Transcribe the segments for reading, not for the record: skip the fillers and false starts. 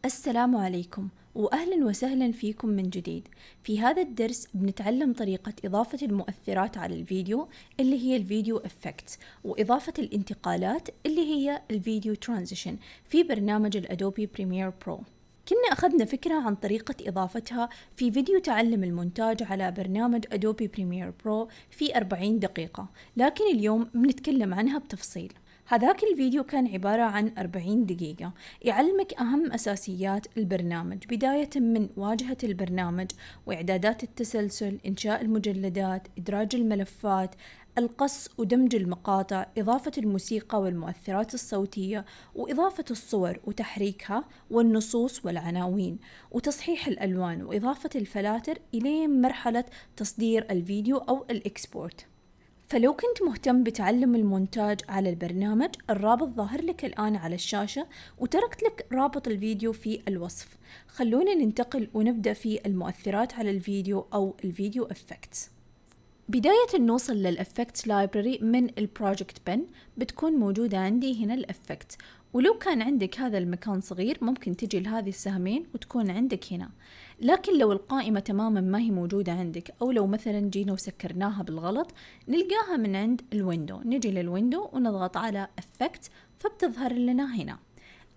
السلام عليكم وأهلا وسهلا فيكم من جديد. في هذا الدرس بنتعلم طريقة إضافة المؤثرات على الفيديو اللي هي الفيديو إفكت، وإضافة الانتقالات اللي هي الفيديو ترانزيشن في برنامج الأدوبي بريمير برو. كنا أخذنا فكرة عن طريقة إضافتها في فيديو تعلم المونتاج على برنامج أدوبي بريمير برو في 40 دقيقة، لكن اليوم بنتكلم عنها بتفصيل. هذاك الفيديو كان عبارة عن 40 دقيقة يعلمك أهم أساسيات البرنامج، بداية من واجهة البرنامج وإعدادات التسلسل، إنشاء المجلدات، إدراج الملفات، القص ودمج المقاطع، إضافة الموسيقى والمؤثرات الصوتية، وإضافة الصور وتحريكها والنصوص والعناوين، وتصحيح الألوان، وإضافة الفلاتر إلى مرحلة تصدير الفيديو أو الإكسبورت. فلو كنت مهتم بتعلم المونتاج على البرنامج، الرابط ظاهر لك الآن على الشاشة، وتركت لك رابط الفيديو في الوصف. خلونا ننتقل ونبدأ في المؤثرات على الفيديو أو الفيديو إفكتس. بداية نوصل للإفكتس لايبراري من البروجكت بن، بتكون موجودة عندي هنا الإفكت، ولو كان عندك هذا المكان صغير ممكن تجي لهذه السهمين وتكون عندك هنا. لكن لو القائمة تماما ما هي موجودة عندك، أو لو مثلا جينا وسكرناها بالغلط، نلقاها من عند الويندو. نجي للويندو ونضغط على إفكت فبتظهر لنا هنا.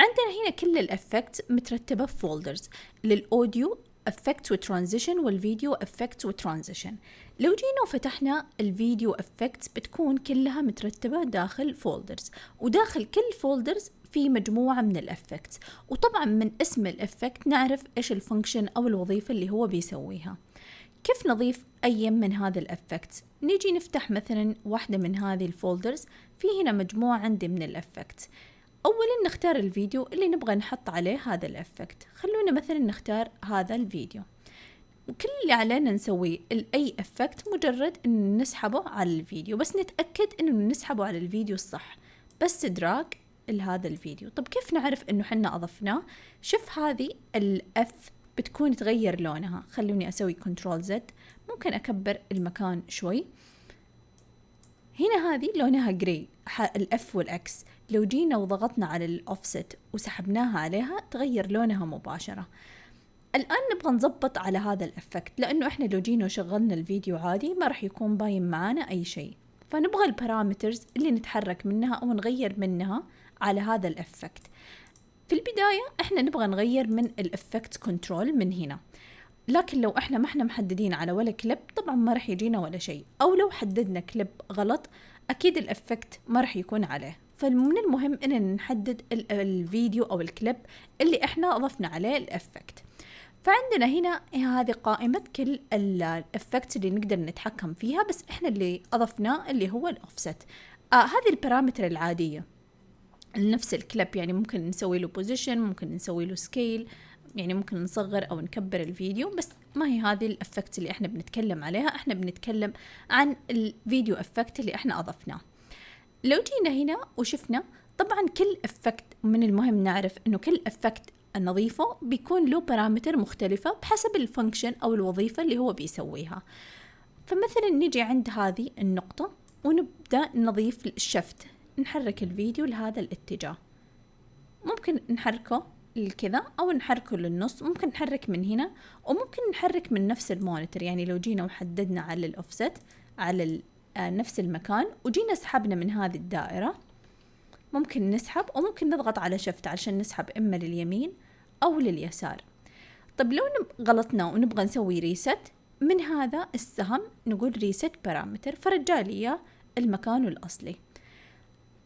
عندنا هنا كل الإفكت مترتبة في فولدرز: للأوديو Effects وترانزيشن، والفيديو Effects وترانزيشن. لو جينا وفتحنا الفيديو Effects بتكون كلها مترتبة داخل فولدرز، وداخل كل فولدرز في مجموعة من الإفكتس، وطبعا من اسم الإفكت نعرف إيش الفانكشن أو الوظيفة اللي هو بيسويها. كيف نضيف أي من هذه الإفكتس؟ نيجي نفتح مثلا واحدة من هذه الفولدرز، في هنا مجموعة عندي من الإفكتس. أولا نختار الفيديو اللي نبغى نحط عليه هذا الإفكت. خلونا مثلا نختار هذا الفيديو، وكل اللي علينا نسويه لأي إفكت مجرد إن نسحبه على الفيديو، بس نتأكد إنه نسحبه على الفيديو الصح، بس دراج لهذا الفيديو. طب كيف نعرف إنه حنا أضفناه؟ شوف هذه الأف بتكون تغير لونها. خلوني أسوي كنترول زد، ممكن أكبر المكان شوي. هنا هذه لونها جراي، الأف والأكس. لو جينا وضغطنا على الأوفست وسحبناها عليها تغير لونها مباشرة. الآن نبغى نضبط على هذا الإفكت، لأنه إحنا لو جينا وشغلنا الفيديو عادي ما راح يكون باين معانا أي شيء، فنبغى البارامترز اللي نتحرك منها أو نغير منها على هذا الإفكت. في البداية إحنا نبغى نغير من الإفكت كنترول من هنا، لكن لو إحنا ما إحنا محددين على ولا كليب طبعا ما راح يجينا ولا شيء، أو لو حددنا كليب غلط أكيد الإفكت ما راح يكون عليه. فمن المهم إننا نحدد الفيديو أو الكليب اللي إحنا أضفنا عليه الإفكت. فعندنا هنا هذه قائمة كل الإفكت اللي نقدر نتحكم فيها، بس إحنا اللي أضفناه اللي هو الأوفست. هذه البارامتر العادية لنفس الكليب، يعني ممكن نسوي له بوزيشن، ممكن نسوي له سكيل، يعني ممكن نصغر أو نكبر الفيديو، بس ما هي هذه الإفكت اللي إحنا بنتكلم عليها. إحنا بنتكلم عن الفيديو إفكت اللي إحنا أضفناه. لو جينا هنا وشفنا، طبعا كل إفكت من المهم نعرف إنه كل إفكت نضيفه بيكون له بارامتر مختلفة بحسب الفانكشن أو الوظيفة اللي هو بيسويها. فمثلا نيجي عند هذه النقطة ونبدأ نضيف الشفت، نحرك الفيديو لهذا الاتجاه، ممكن نحركه لكذا أو نحركه للنص، ممكن نحرك من هنا وممكن نحرك من نفس المونيتور. يعني لو جينا وحددنا على الأوفست على نفس المكان وجينا سحبنا من هذه الدائرة، ممكن نسحب وممكن نضغط على شفت عشان نسحب إما لليمين أو لليسار. طب لو غلطنا ونبغى نسوي ريست، من هذا السهم نقول ريست بارامتر، فرجع لي المكان الأصلي.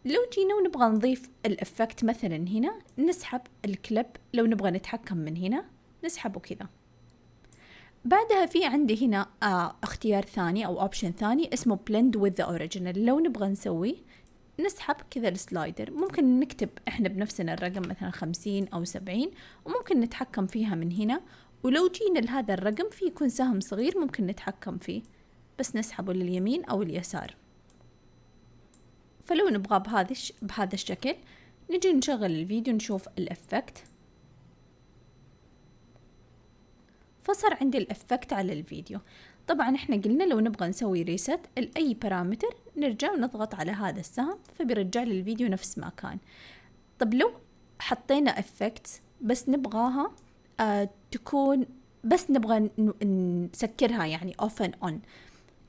لو جينا ونبغى نضيف الإفكت مثلا هنا، نسحب الكليب، لو نبغى نتحكم من هنا نسحبه كذا. بعدها في عندي هنا اختيار ثاني أو اوبشن ثاني اسمه blend with the original. لو نبغى نسوي نسحب كذا السلايدر، ممكن نكتب احنا بنفسنا الرقم مثلا 50 أو 70، وممكن نتحكم فيها من هنا. ولو جينا لهذا الرقم في يكون سهم صغير ممكن نتحكم فيه، بس نسحبه لليمين أو اليسار. فلو نبغى بهذا الشكل، نجي نشغل الفيديو نشوف الإفكت، فصار عندي الإفكت على الفيديو. طبعا احنا قلنا لو نبغى نسوي ريست لأي بارامتر نرجع ونضغط على هذا السهم فبيرجع لي الفيديو نفس ما كان. طب لو حطينا إفكت بس نبغاها تكون، بس نبغى نسكرها يعني off and on.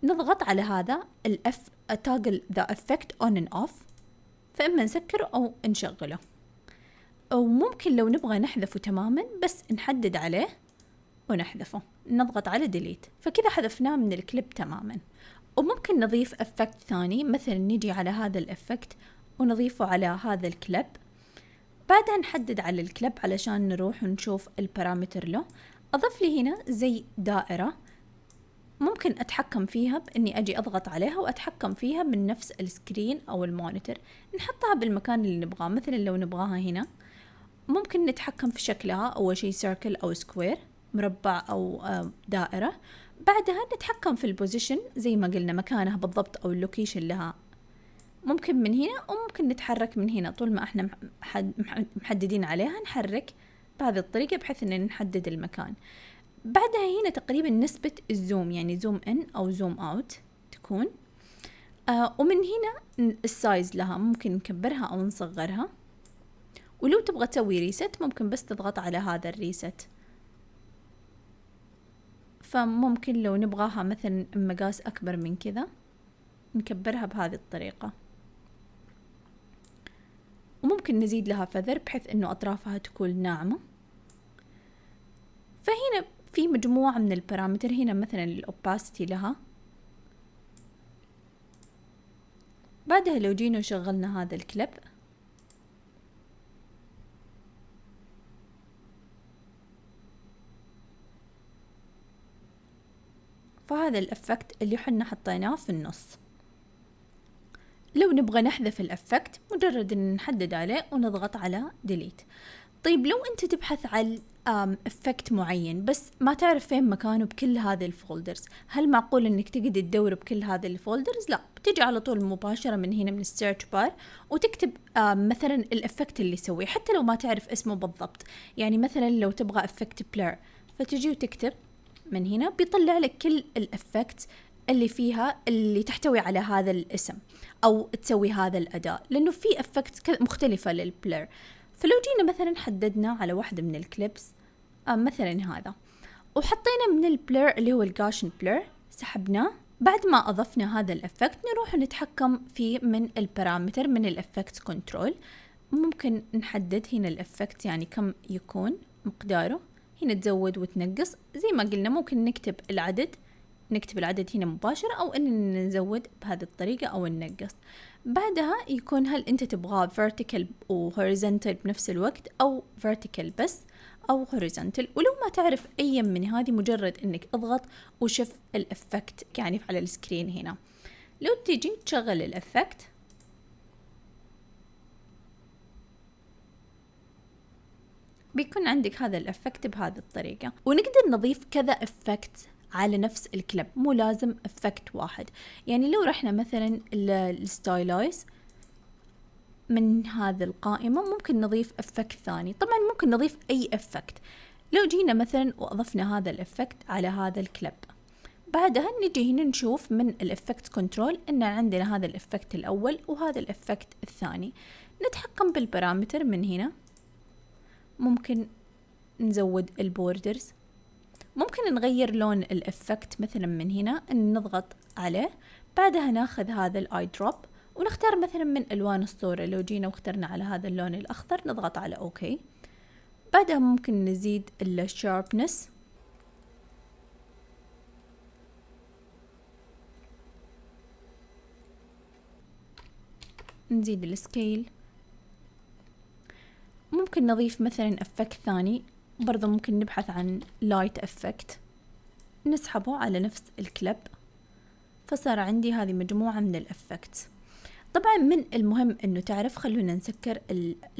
نضغط على هذا الاف toggle the effect on and off، فإما نسكره أو نشغله. أو ممكن لو نبغى نحذفه تماما بس نحدد عليه ونحذفه، نضغط على delete، فكذا حذفناه من الكليب تماما. وممكن نضيف افكت ثاني، مثلا نجي على هذا الافكت ونضيفه على هذا الكليب، بعدها نحدد على الكليب علشان نروح ونشوف البارامتر له. أضف لي هنا زي دائرة ممكن أتحكم فيها بإني أجي أضغط عليها وأتحكم فيها من نفس السكرين أو المونيتور، نحطها بالمكان اللي نبغاه. مثلا لو نبغاها هنا ممكن نتحكم في شكلها، أول شيء سيركل أو سكوير، مربع أو دائرة. بعدها نتحكم في البوزيشن زي ما قلنا، مكانها بالضبط أو اللوكيشن لها ممكن من هنا، وممكن نتحرك من هنا طول ما احنا محددين عليها، نحرك بهذه الطريقة بحيث ان نحدد المكان. بعدها هنا تقريبا نسبة الزوم، يعني زوم ان او زوم اوت تكون. ومن هنا السايز لها ممكن نكبرها او نصغرها. ولو تبغى تسوي ريست ممكن بس تضغط على هذا الريست، فممكن لو نبغاها مثلا مقاس اكبر من كذا نكبرها بهذه الطريقة. وممكن نزيد لها فذر بحيث انه اطرافها تكون ناعمة. فهنا في مجموعة من البارامتر، هنا مثلا الاوباسيتي لها. بعدها لو جينا وشغلنا هذا الكليب فهذا الافكت اللي حنا حطيناه في النص. لو نبغى نحذف الافكت مجرد ان نحدد عليه ونضغط على ديليت. طيب لو انت تبحث عن افكت معين بس ما تعرف فين مكانه بكل هذه الفولدرز، هل معقول انك تقعد تدور بكل هذه الفولدرز؟ لا، بتجي على طول مباشرة من هنا من السيرش بار وتكتب مثلا الافكت اللي يسويه، حتى لو ما تعرف اسمه بالضبط. يعني مثلا لو تبغى افكت بلر فتجي وتكتب من هنا، بيطلع لك كل الافكت اللي فيها اللي تحتوي على هذا الاسم او تسوي هذا الاداء، لانه في افكت مختلفة للبلر. فلو جينا مثلا حددنا على واحدة من الكليبس مثلا هذا، وحطينا من البلر اللي هو الجاشن بلر، سحبناه. بعد ما اضفنا هذا الافكت نروح نتحكم فيه من البارامتر من الافكت كنترول. ممكن نحدد هنا الافكت يعني كم يكون مقداره، هنا تزود وتنقص زي ما قلنا. ممكن نكتب العدد هنا مباشرة أو إن نزود بهذه الطريقة أو ننقص. بعدها يكون هل أنت تبغاه vertical و horizontal بنفس الوقت أو vertical بس أو horizontal. ولو ما تعرف أي من هذه مجرد إنك اضغط وشوف الإفكت يعني على السكرين هنا. لو تيجي تشغل الإفكت بيكون عندك هذا الإفكت بهذه الطريقة. ونقدر نضيف كذا إفكت على نفس الكليب، مو لازم افكت واحد. يعني لو رحنا مثلا الستايلايز من هذه القائمة ممكن نضيف افكت ثاني. طبعا ممكن نضيف اي افكت. لو جينا مثلا واضفنا هذا الافكت على هذا الكليب، بعدها نجي هنا نشوف من الافكت كنترول ان عندنا هذا الافكت الاول وهذا الافكت الثاني. نتحكم بالبارامتر من هنا، ممكن نزود البوردرز، ممكن نغير لون الإفكت مثلا من هنا إن نضغط عليه. بعدها ناخذ هذا الآي دروب ونختار مثلا من ألوان الصورة. لو جينا واخترنا على هذا اللون الأخضر نضغط على أوكي. بعدها ممكن نزيد الشاربنس، نزيد السكيل. ممكن نضيف مثلا إفكت ثاني برضه، ممكن نبحث عن لايت افكت نسحبه على نفس الكليب، فصار عندي هذه مجموعة من الافكت. طبعا من المهم انه تعرف، خلونا نسكر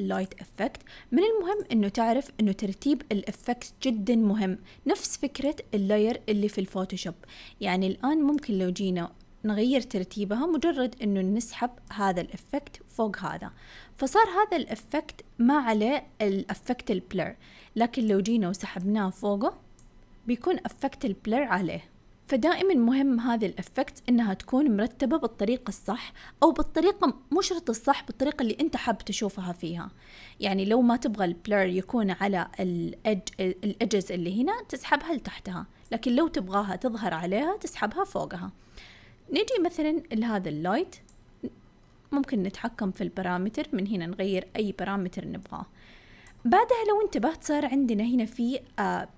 اللايت افكت، من المهم انه تعرف انه ترتيب الافكت جدا مهم، نفس فكرة اللاير اللي في الفوتوشوب. يعني الان ممكن لو جينا نغير ترتيبها مجرد انه نسحب هذا الافكت فوق هذا، فصار هذا الافكت ما عليه الافكت البلر، لكن لو جينا وسحبناه فوقه بيكون افكت البلر عليه. فدائما مهم هذه الافكت انها تكون مرتبة بالطريقة الصح، او بالطريقة مو شرط الصح، بالطريقة اللي انت حاب تشوفها فيها. يعني لو ما تبغى البلر يكون على الادجز اللي هنا تسحبها لتحتها، لكن لو تبغاها تظهر عليها تسحبها فوقها. نجي مثلا لهذا اللايت، ممكن نتحكم في البارامتر من هنا، نغير اي بارامتر نبغاه. بعدها لو انتبهت صار عندنا هنا في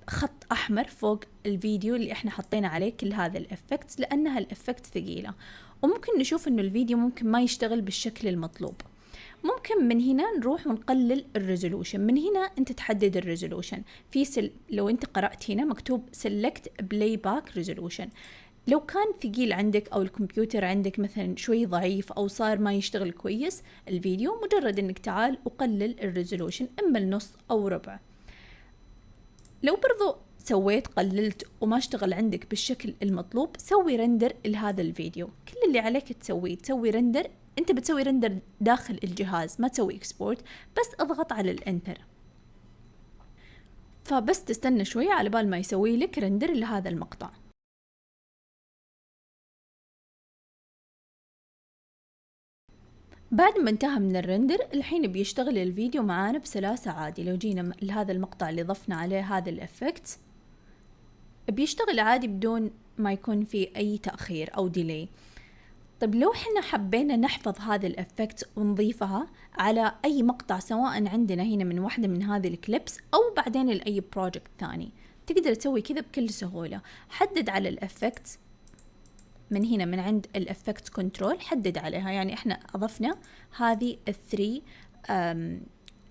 خط احمر فوق الفيديو اللي احنا حطينا عليه كل هذا الافكت، لانها الافكت ثقيلة وممكن نشوف انه الفيديو ممكن ما يشتغل بالشكل المطلوب. ممكن من هنا نروح ونقلل الريزولوشن. من هنا انت تحدد الريزولوشن لو انت قرأت هنا مكتوب select playback resolution. لو كان ثقيل عندك او الكمبيوتر عندك مثلا شوي ضعيف او صار ما يشتغل كويس الفيديو، مجرد انك تعال وقلل الريزولوشن اما النص او ربع. لو برضو سويت قللت وما اشتغل عندك بالشكل المطلوب، سوي رندر لهذا الفيديو. كل اللي عليك تسوي رندر. انت بتسوي رندر داخل الجهاز، ما تسوي اكسبورت، بس اضغط على الانتر. فبس تستنى شوية على بال ما يسوي لك رندر لهذا المقطع. بعد ما انتهى من الرندر الحين بيشتغل الفيديو معانا بسلاسة عادي. لو جينا لهذا المقطع اللي ضفنا عليه هذا الافكت بيشتغل عادي بدون ما يكون في اي تأخير او ديلي. طيب لو حنا حبينا نحفظ هذه الافكت ونضيفها على اي مقطع، سواء عندنا هنا من واحدة من هذه الكليبس او بعدين لأي بروجكت ثاني، تقدر تسوي كذا بكل سهولة. حدد على الافكت من هنا من عند الافكت كنترول، حدد عليها. يعني احنا اضفنا هذه الثري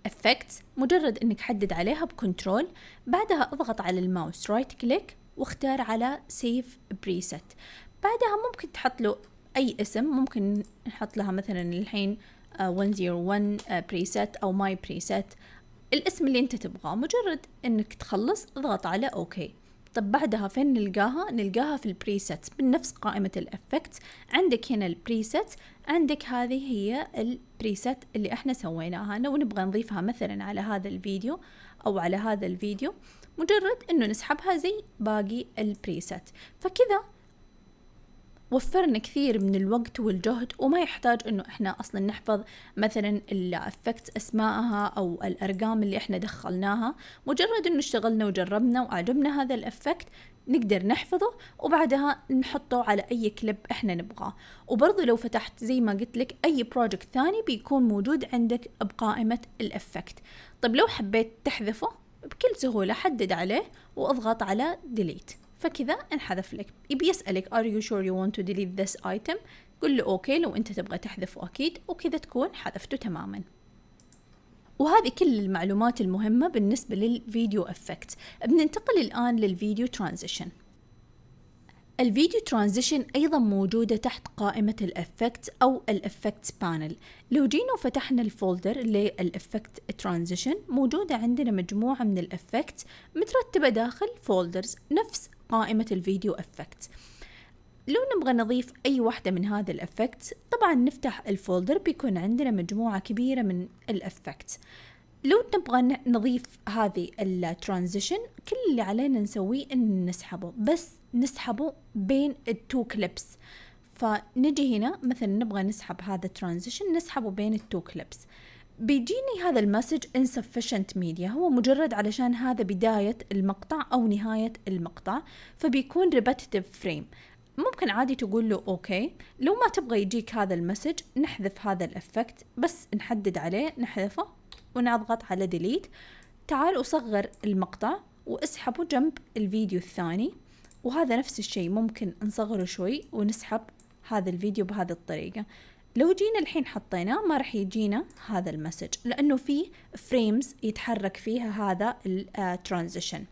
افكت، مجرد انك حدد عليها بكنترول. بعدها اضغط على الماوس رايت كليك واختار على سيف بريست. بعدها ممكن تحط له اي اسم، ممكن نحط لها مثلا الحين 101 بريست او ماي بريست، الاسم اللي انت تبغاه. مجرد انك تخلص اضغط على اوكي. طب بعدها فين نلقاها في البريسيت بنفس قائمة الافكت. عندك هنا البريسيت، عندك هذه هي البريسيت اللي احنا سويناها. لو نبغى نضيفها مثلا على هذا الفيديو او على هذا الفيديو، مجرد انه نسحبها زي باقي البريسيت. فكذا وفرنا كثير من الوقت والجهد، وما يحتاج انه احنا اصلا نحفظ مثلا الافكت اسمائها او الارقام اللي احنا دخلناها. مجرد انه اشتغلنا وجربنا واعجبنا هذا الافكت نقدر نحفظه وبعدها نحطه على اي كليب احنا نبغاه. وبرضه لو فتحت زي ما قلت لك اي بروجكت ثاني بيكون موجود عندك بقائمة الافكت. طيب لو حبيت تحذفه بكل سهولة حدد عليه واضغط على delete، فكذا انحذف لك. يبي يسألك are you sure you want to delete this item، قل له اوكي لو انت تبغى تحذفه اكيد، وكذا تكون حذفته تماما. وهذه كل المعلومات المهمة بالنسبة للفيديو افكت. بننتقل الآن للفيديو ترانزيشن. الفيديو ترانزيشن أيضا موجودة تحت قائمة الافكت أو الافكت بانل. لو جينا وفتحنا الفولدر للافكت ترانزيشن، موجودة عندنا مجموعة من الافكت مترتبة داخل فولدرز نفس قائمة الفيديو افكت. لو نبغى نضيف أي واحدة من هذا الافكت، طبعا نفتح الفولدر بيكون عندنا مجموعة كبيرة من الافكت. لو نبغى نضيف هذه الترانزيشن، كل اللي علينا نسويه ان نسحبه، بس نسحبه بين التو كليبس. فنجي هنا مثلا نبغى نسحب هذا الترانزيشن، نسحبه بين التو كليبس. بيجيني هذا المسج insufficient media، هو مجرد علشان هذا بداية المقطع أو نهاية المقطع، فبيكون repetitive frame. ممكن عادي تقول له اوكي. لو ما تبغى يجيك هذا المسج نحذف هذا الافكت، بس نحدد عليه نحذفه ونضغط على delete. تعال وصغر المقطع واسحبه جنب الفيديو الثاني، وهذا نفس الشيء ممكن نصغره شوي ونسحب هذا الفيديو بهذه الطريقة. لو جينا الحين حطيناه ما راح يجينا هذا المسج، لأنه فيه فريمز يتحرك فيها هذا الترانزيشن.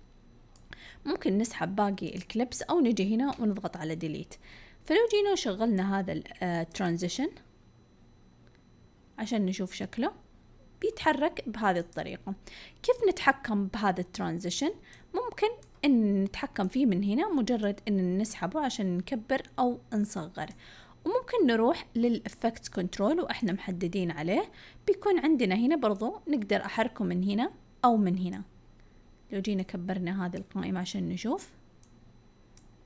ممكن نسحب باقي الكليبس أو نجي هنا ونضغط على delete. فلو جينا وشغلنا هذا الترانزيشن عشان نشوف شكله، بيتحرك بهذه الطريقة. كيف نتحكم بهذا الترانزيشن؟ ممكن ان نتحكم فيه من هنا، مجرد ان نسحبه عشان نكبر او نصغر. وممكن نروح للإفكت كنترول واحنا محددين عليه، بيكون عندنا هنا برضو نقدر احركه من هنا او من هنا. لو جينا كبرنا هذه القائمة عشان نشوف،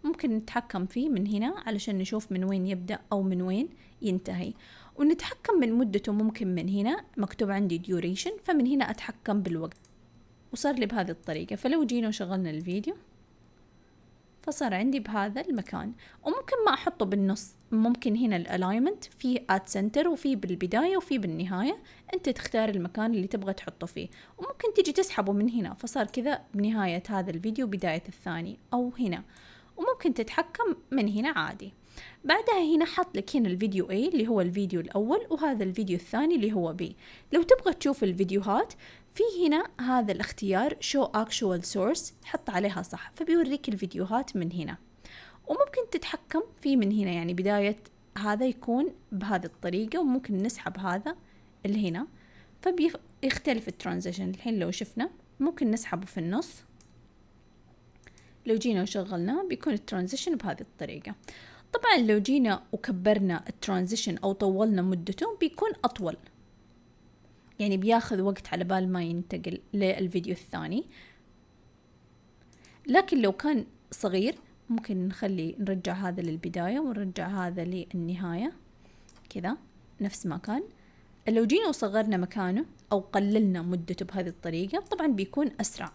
ممكن نتحكم فيه من هنا علشان نشوف من وين يبدأ أو من وين ينتهي، ونتحكم من مدته. ممكن من هنا مكتوب عندي duration، فمن هنا أتحكم بالوقت، وصار لي بهذه الطريقة. فلو جينا وشغلنا الفيديو فصار عندي بهذا المكان. وممكن ما أحطه بالنص، ممكن هنا الألاينمنت في at center وفي بالبداية وفي بالنهاية، أنت تختار المكان اللي تبغى تحطه فيه، وممكن تيجي تسحبه من هنا فصار كذا بنهاية هذا الفيديو بداية الثاني أو هنا، وممكن تتحكم من هنا عادي. بعدها هنا حط لك هنا الفيديو A اللي هو الفيديو الأول، وهذا الفيديو الثاني اللي هو B. لو تبغى تشوف الفيديوهات في هنا هذا الاختيار show actual source، حط عليها صح فبيوريك الفيديوهات من هنا. وممكن تتحكم فيه من هنا، يعني بداية هذا يكون بهذه الطريقة، وممكن نسحب هذا اللي هنا فبيختلف الترانزيشن. الحين لو شفنا ممكن نسحبه في النص، لو جينا وشغلناه بيكون الترانزيشن بهذه الطريقة. طبعا لو جينا وكبرنا الترانزيشن أو طولنا مدته بيكون أطول، يعني بياخذ وقت على بال ما ينتقل للفيديو الثاني. لكن لو كان صغير ممكن نرجع هذا للبداية ونرجع هذا للنهاية كذا نفس ما كان. لو جينا وصغرنا مكانه أو قللنا مدته بهذه الطريقة طبعا بيكون أسرع،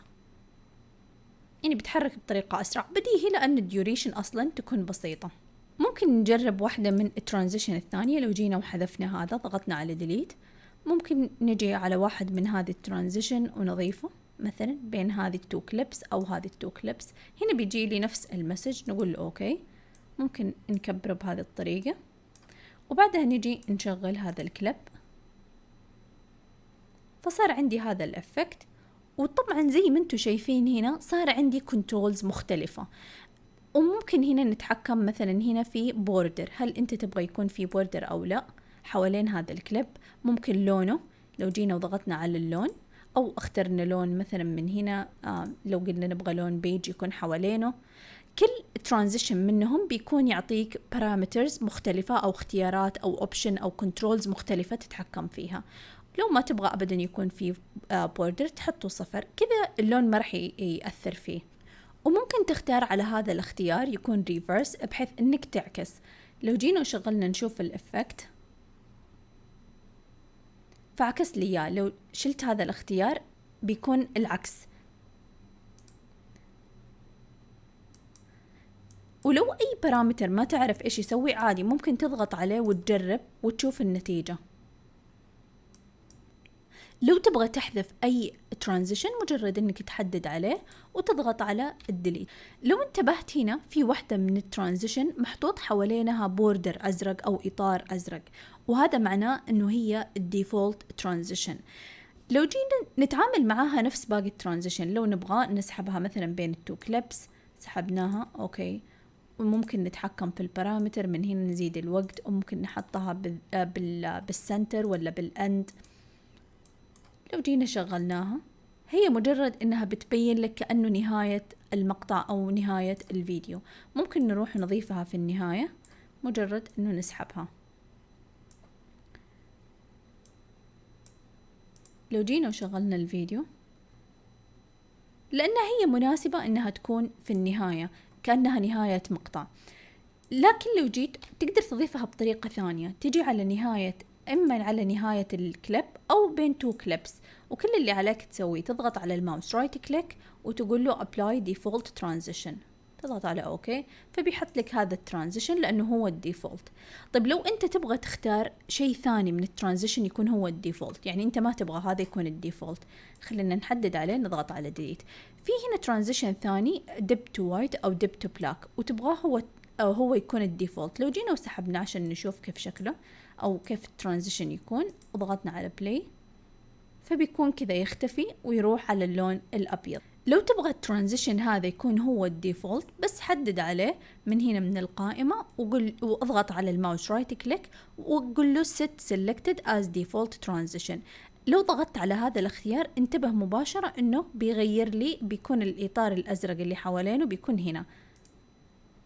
يعني بتحرك بطريقة أسرع بديهي لأن الديوريشن أصلا تكون بسيطة. ممكن نجرب واحدة من الترانزيشن الثانية. لو جينا وحذفنا هذا ضغطنا على ديليت، ممكن نجي على واحد من هذه الترانزيشن ونضيفه مثلا بين هذه التو كليبس أو هذه التو كليبس. هنا بيجي لي نفس المسج، نقول له أوكي. ممكن نكبره بهذه الطريقة، وبعدها نجي نشغل هذا الكليب فصار عندي هذا الإفكت. وطبعا زي ما انتم شايفين هنا صار عندي كنترولز مختلفة، وممكن هنا نتحكم مثلا هنا في بوردر، هل انت تبغى يكون في بوردر او لا حوالين هذا الكليب. ممكن لونه، لو جينا وضغطنا على اللون او اخترنا لون مثلا من هنا، لو قلنا نبغى لون بيج يكون حوالينه. كل ترانزيشن منهم بيكون يعطيك بارامترز مختلفة او اختيارات او اوبشن او كنترولز مختلفة تتحكم فيها. لو ما تبغى ابدا يكون في بوردر تحطه 0 كذا، اللون ما راح يأثر فيه. وممكن تختار على هذا الاختيار يكون ريفرس بحيث انك تعكس. لو جينا وشغلنا نشوف الافكت فعكس لي اياه. لو شلت هذا الاختيار بيكون العكس. ولو اي بارامتر ما تعرف ايش يسوي عادي ممكن تضغط عليه وتجرب وتشوف النتيجة. لو تبغى تحذف أي ترانزيشن مجرد إنك تحدد عليه وتضغط على الديليت. لو انتبهت هنا في واحدة من الترانزيشن محطوط حوالينها بوردر أزرق أو إطار أزرق، وهذا معناه إنه هي الديفولت ترانزيشن. لو جينا نتعامل معاها نفس باقي الترانزيشن، لو نبغى نسحبها مثلا بين التو كليبس سحبناها أوكي. وممكن نتحكم في البارامتر من هنا، نزيد الوقت، وممكن نحطها بالسنتر ولا بالأند. لو جينا شغلناها هي مجرد انها بتبين لك كأنه نهاية المقطع او نهاية الفيديو. ممكن نروح نضيفها في النهاية مجرد انه نسحبها. لو جينا وشغلنا الفيديو لانها هي مناسبة انها تكون في النهاية كأنها نهاية مقطع. لكن لو جيت تقدر تضيفها بطريقة ثانية، تجي على نهاية، إما على نهاية الكليب أو بين تو كليبس، وكل اللي عليك تسويه تضغط على الماوس رايت كليك وتقول له apply default transition، تضغط على أوكي فبيحط لك هذا الترانزيشن لأنه هو الديفولت. طيب لو أنت تبغى تختار شيء ثاني من الترانزيشن يكون هو الديفولت، يعني أنت ما تبغى هذا يكون الديفولت، خلينا نحدد عليه نضغط على delete. في هنا ترانزيشن ثاني dip to white أو dip to black وتبغاه هو يكون الديفولت. لو جينا وسحبنا عشان نشوف كيف شكله أو كيف الترانزيشن يكون وضغطنا على بلاي فبيكون كذا يختفي ويروح على اللون الأبيض. لو تبغى الترانزيشن هذا يكون هو الديفولت بس حدد عليه من هنا من القائمة واضغط على الماوس رايت كليك وقول له set selected as default transition. لو ضغطت على هذا الاختيار انتبه مباشرة انه بيغير لي، بيكون الإطار الأزرق اللي حوالينه بيكون هنا،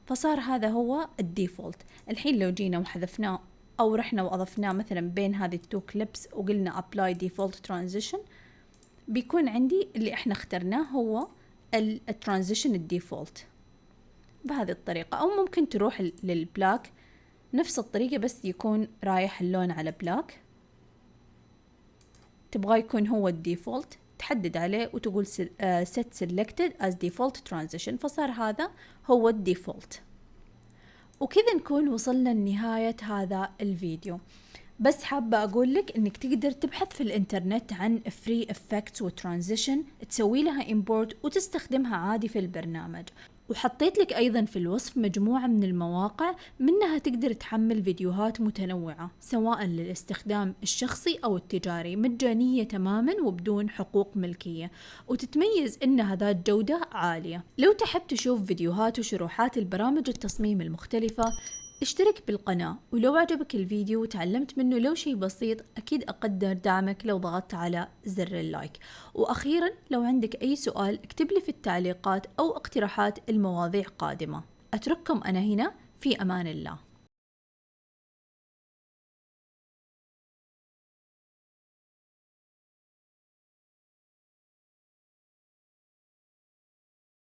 فصار هذا هو الديفولت. الحين لو جينا وحذفناه أو رحنا وأضفناه مثلا بين هذه التو كليبس وقلنا apply default transition بيكون عندي اللي احنا اخترناه هو الترانزيشن الديفولت. بهذه الطريقة، أو ممكن تروح للبلاك نفس الطريقة بس يكون رايح اللون على بلاك. تبغى يكون هو الديفولت، تحدد عليه وتقول set selected as default transition، فصار هذا هو الديفولت. وكذا نكون وصلنا لنهاية هذا الفيديو. بس حابة أقول لك إنك تقدر تبحث في الإنترنت عن free effects و transition، تسوي لها import وتستخدمها عادي في البرنامج. وحطيت لك أيضا في الوصف مجموعة من المواقع منها تقدر تحمل فيديوهات متنوعة سواء للاستخدام الشخصي أو التجاري، مجانية تماما وبدون حقوق ملكية، وتتميز إنها ذات جودة عالية. لو تحب تشوف فيديوهات وشروحات البرامج التصميم المختلفة اشترك بالقناة، ولو عجبك الفيديو وتعلمت منه لو شيء بسيط أكيد أقدر دعمك لو ضغطت على زر اللايك. وأخيرا لو عندك أي سؤال اكتب لي في التعليقات أو اقتراحات المواضيع قادمة. أترككم أنا هنا في أمان الله.